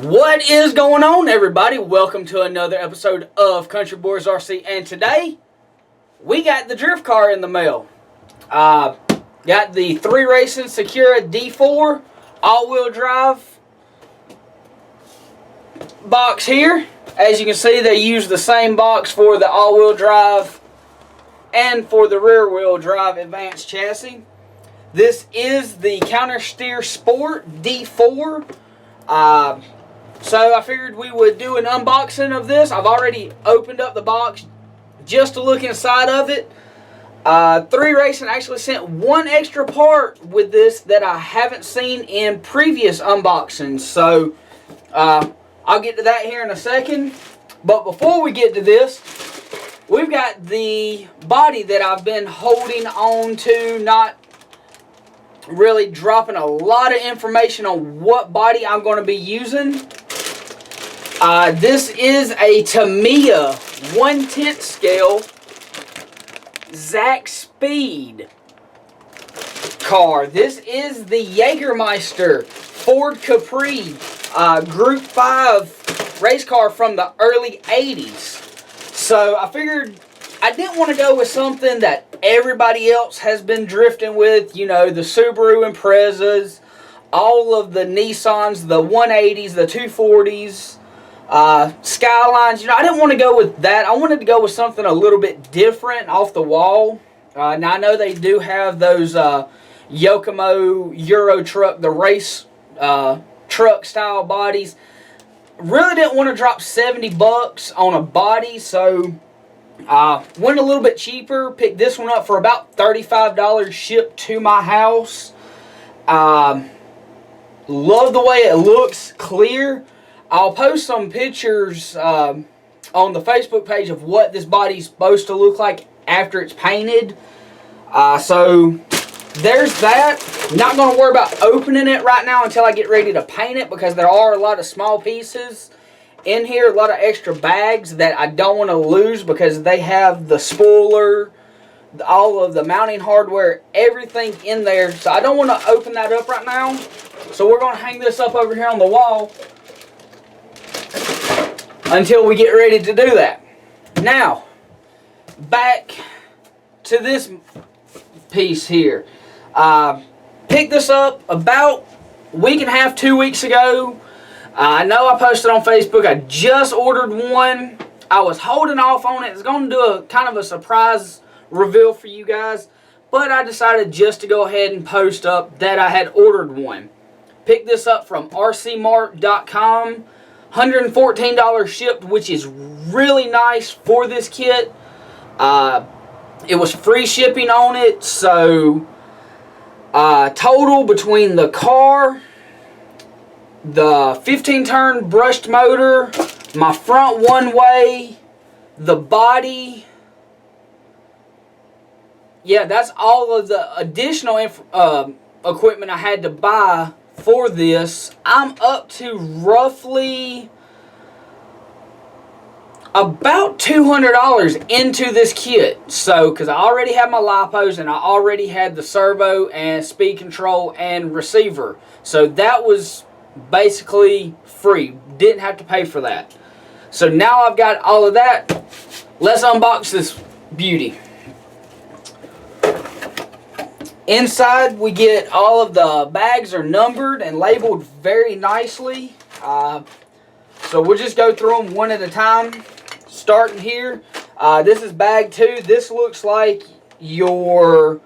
What is going on, everybody? Welcome to another episode of Country Boys RC, and today we got the drift car in the mail. Got the 3 Racing Sakura D4 all-wheel drive box here. As you can see, they use the same box for the all-wheel drive and for the rear-wheel drive advanced chassis. This is the Counter Steer Sport D4. So I figured we would do an unboxing of this. I've already opened up the box just to look inside of it. 3 Racing actually sent one extra part with this that I haven't seen in previous unboxings. So I'll get to that here in a second. But before we get to this, we've got the body that I've been holding on to, not really dropping a lot of information on what body I'm going to be using. This is a Tamiya 1/10 scale ZakSpeed car. This is the Jägermeister Ford Capri Group 5 race car from the early 80s. So I figured I didn't want to go with something that everybody else has been drifting with. You know, the Subaru Imprezas, all of the Nissans, the 180s, the 240s. Skylines. You know, I didn't want to go with that. I wanted to go with something a little bit different, off the wall. Now I know they do have those Yokomo Euro truck, the race truck style bodies. Really didn't want to drop $70 on a body, so went a little bit cheaper. Picked this one up for about $35 shipped to my house. Love the way it looks, clear. I'll post some pictures on the Facebook page of what this body's supposed to look like after it's painted. So there's that. Not going to worry about opening it right now until I get ready to paint it, because there are a lot of small pieces in here, a lot of extra bags that I don't want to lose, because they have the spoiler, all of the mounting hardware, everything in there. So I don't want to open that up right now. So we're going to hang this up over here on the wall until we get ready to do that. Now, back to this piece here. Picked this up about a week and a half, 2 weeks ago. I know I posted on Facebook. I just ordered one. I was holding off on it. It's going to do a kind of a surprise reveal for you guys, but I decided just to go ahead and post up that I had ordered one. Picked this up from rcmart.com. $114 shipped, which is really nice for this kit. It was free shipping on it, so total between the car, the 15-turn brushed motor, my front one-way, the body. Yeah, that's all of the additional equipment I had to buy for this. I'm up to roughly about $200 into this kit. So, because I already had my lipos and I already had the servo and speed control and receiver. So that was basically free. Didn't have to pay for that. So now I've got all of that. Let's unbox this beauty. Inside, we get all of the bags are numbered and labeled very nicely. So we'll just go through them one at a time. Starting here, this is bag 2. This looks like your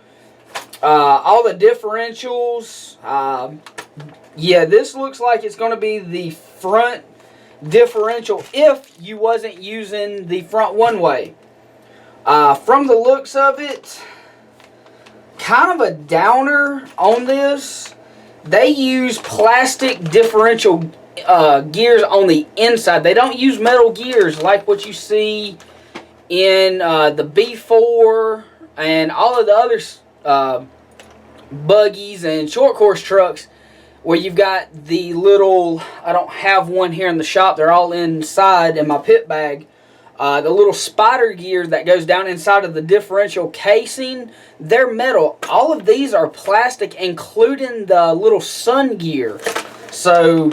all the differentials. Yeah, this looks like it's going to be the front differential if you wasn't using the front one-way. From the looks of it, kind of a downer on this. They use plastic differential gears on the inside. They don't use metal gears like what you see in the B4 and all of the other buggies and short course trucks, where you've got the little, I don't have one here in the shop, they're all inside in my pit bag, the little spider gear that goes down inside of the differential casing, they're metal. All of these are plastic, including the little sun gear. So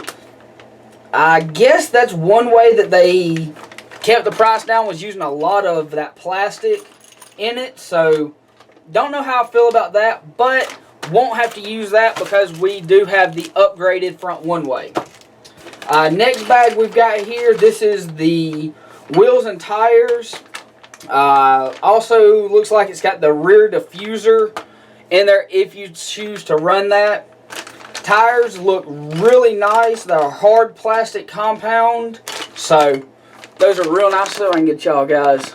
I guess that's one way that they kept the price down, was using a lot of that plastic in it. So don't know how I feel about that, but won't have to use that because we do have the upgraded front one-way. Next bag we've got here, this is the wheels and tires. Also looks like it's got the rear diffuser in there if you choose to run that. Tires look really nice. They're hard plastic compound, so those are real nice. So I can get y'all guys.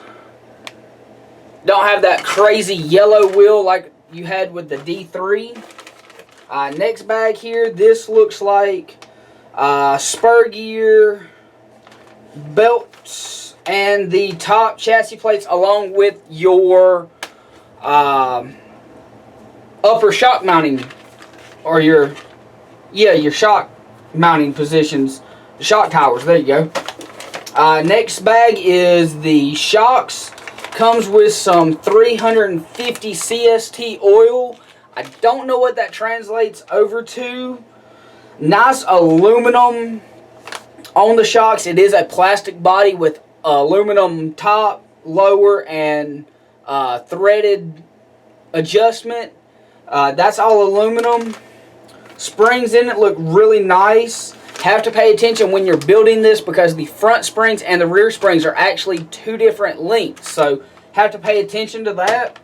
Don't have that crazy yellow wheel like you had with the D3. Next bag here, this looks like spur gear, belts, and the top chassis plates along with your upper shock mounting, or your shock mounting positions, the shock towers, there you go. Next bag is the shocks. Comes with some 350 CST oil. I don't know what that translates over to. Nice aluminum on the shocks. It is a plastic body with aluminum top, lower, and threaded adjustment. That's all aluminum. Springs in it look really nice. Have to pay attention when you're building this because the front springs and the rear springs are actually two different lengths, so have to pay attention to that.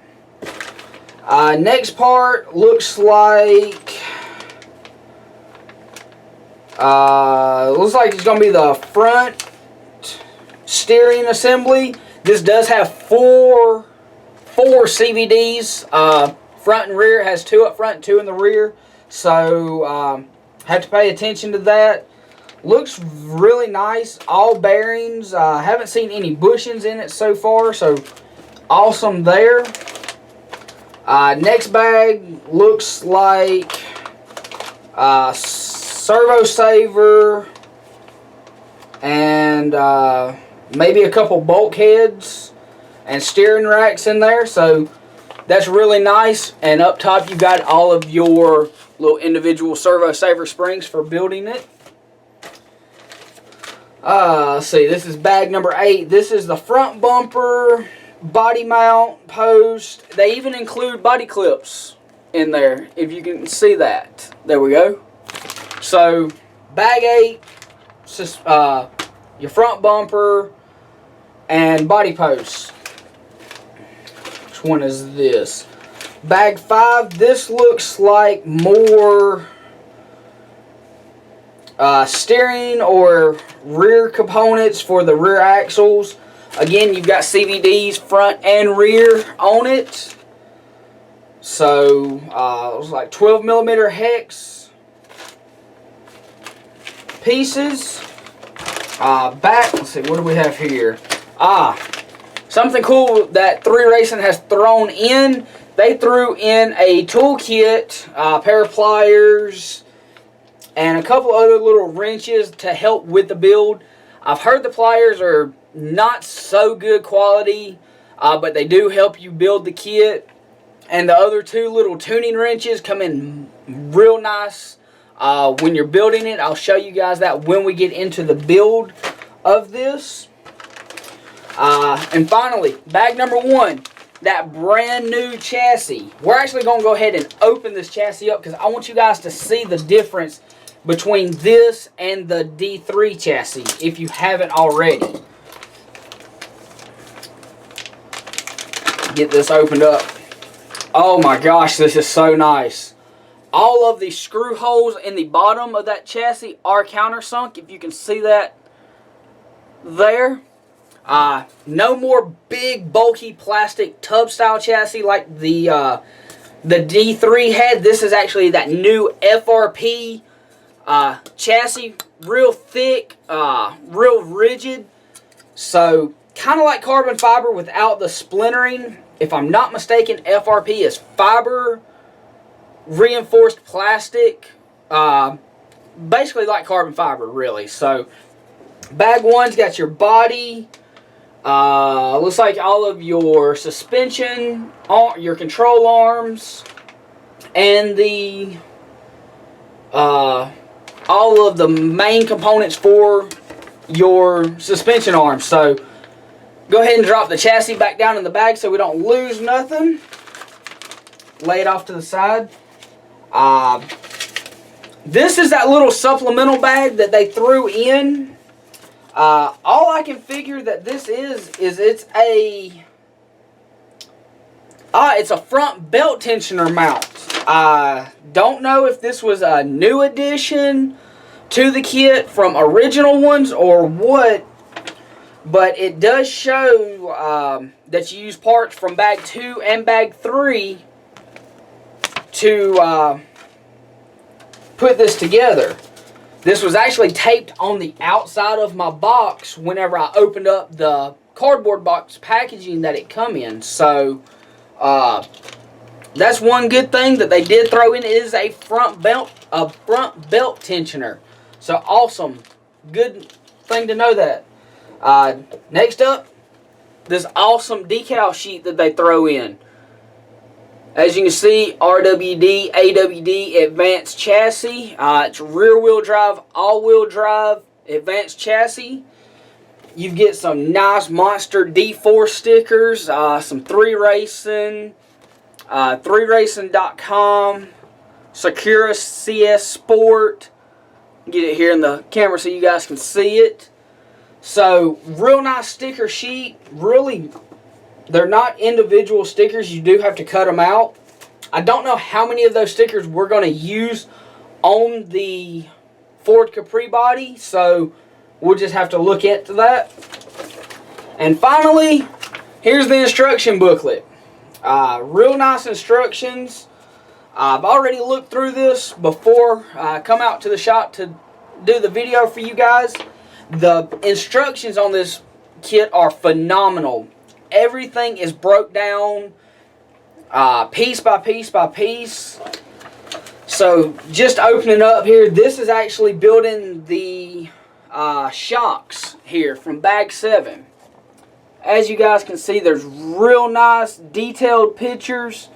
Next part looks like it's gonna be the front steering assembly. This does have four CVDs, front and rear. It has two up front, two in the rear, so have to pay attention to that. Looks really nice. All bearings. Haven't seen any bushings in it so far, so awesome there. Next bag looks like servo saver and maybe a couple bulkheads and steering racks in there, so that's really nice. And up top you got all of your little individual servo saver springs for building it. Let's see, this is bag number 8. This is the front bumper, body mount post. They even include body clips in there, if you can see that. There we go. So bag 8, just, your front bumper and body posts. Which one is this? Bag 5, this looks like more steering or rear components for the rear axles. Again, you've got CVDs front and rear on it. So it was like 12mm hex pieces. Back, let's see, what do we have here? Something cool that 3 Racing has thrown in. They threw in a toolkit, a pair of pliers, and a couple other little wrenches to help with the build. I've heard the pliers are not so good quality, but they do help you build the kit. And the other 2 little tuning wrenches come in real nice when you're building it. I'll show you guys that when we get into the build of this. And finally, bag number 1. That brand new chassis. We're actually going to go ahead and open this chassis up because I want you guys to see the difference between this and the D3 chassis if you haven't already. Get this opened up. Oh my gosh, this is so nice. All of the screw holes in the bottom of that chassis are countersunk, if you can see that there. No more big bulky plastic tub style chassis like the D3 had. This is actually that new FRP chassis, real thick, real rigid. So kind of like carbon fiber without the splintering. If I'm not mistaken, FRP is fiber reinforced plastic, basically like carbon fiber, really. So bag one's got your body, looks like all of your suspension, your control arms, and the all of the main components for your suspension arms. So go ahead and drop the chassis back down in the bag so we don't lose nothing. Lay it off to the side. This is that little supplemental bag that they threw in. All I can figure that this is it's a front belt tensioner mount. I don't know if this was a new addition to the kit from original ones or what, but it does show that you use parts from bag 2 and bag 3 to put this together. This was actually taped on the outside of my box whenever I opened up the cardboard box packaging that it come in. So that's one good thing that they did throw in, is a front belt tensioner. So awesome, good thing to know that. Next up, this awesome decal sheet that they throw in. As you can see, RWD AWD advanced chassis. It's rear wheel drive, all wheel drive advanced chassis. You get some nice Monster D4 stickers, some 3Racing, 3Racing.com, Sakura CS Sport. Get it here in the camera so you guys can see it. So, real nice sticker sheet. Really, they're not individual stickers. You do have to cut them out. I don't know how many of those stickers we're going to use on the Ford Capri body, so we'll just have to look into that. And finally, here's the instruction booklet. Real nice instructions. I've already looked through this before I come out to the shop to do the video for you guys. The instructions on this kit are phenomenal. Everything is broke down piece by piece by piece. So just opening up here, this is actually building the shocks here from bag 7. As you guys can see, there's real nice detailed pictures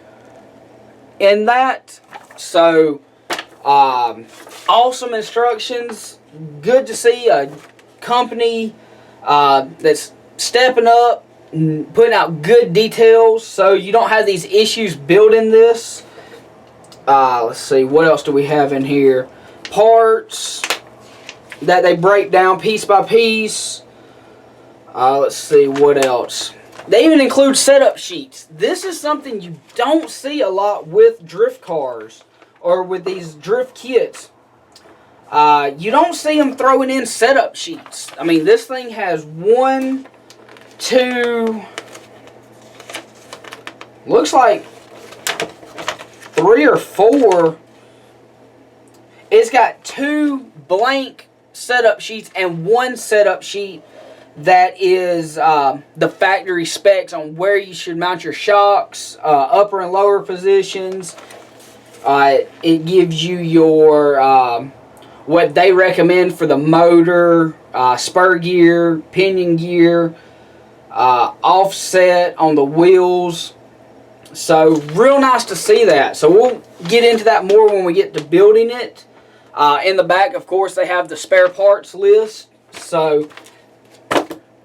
in that. So awesome instructions. Good to see a company that's stepping up, putting out good details, so you don't have these issues building this. Let's see, what else do we have in here? Parts that they break down piece by piece. Let's see, what else? They even include setup sheets. This is something you don't see a lot with drift cars or with these drift kits. You don't see them throwing in setup sheets. I mean, this thing has 1, 2, looks like 3 or 4. It's got 2 blank setup sheets and 1 setup sheet that is the factory specs on where you should mount your shocks, upper and lower positions. It gives you your what they recommend for the motor, spur gear, pinion gear, offset on the wheels. So real nice to see that. So we'll get into that more when we get to building it. In the back, of course, they have the spare parts list. So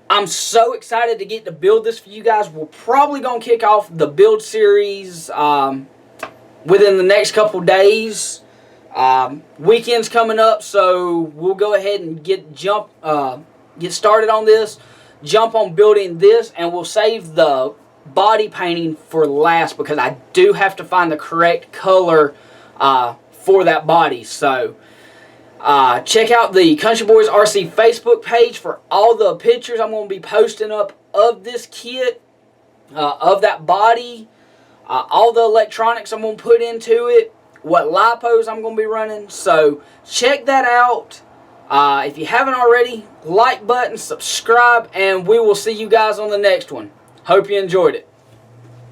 I'm so excited to get to build this for you guys. We're probably going to kick off the build series within the next couple days. Weekend's coming up, so we'll go ahead and get started on this. Jump on building this, and we'll save the body painting for last because I do have to find the correct color for that body. So check out the Country Boys RC Facebook page for all the pictures I'm going to be posting up of this kit, of that body, all the electronics I'm going to put into it, what lipos I'm going to be running. So check that out. If you haven't already, like button, subscribe, and we will see you guys on the next one. Hope you enjoyed it.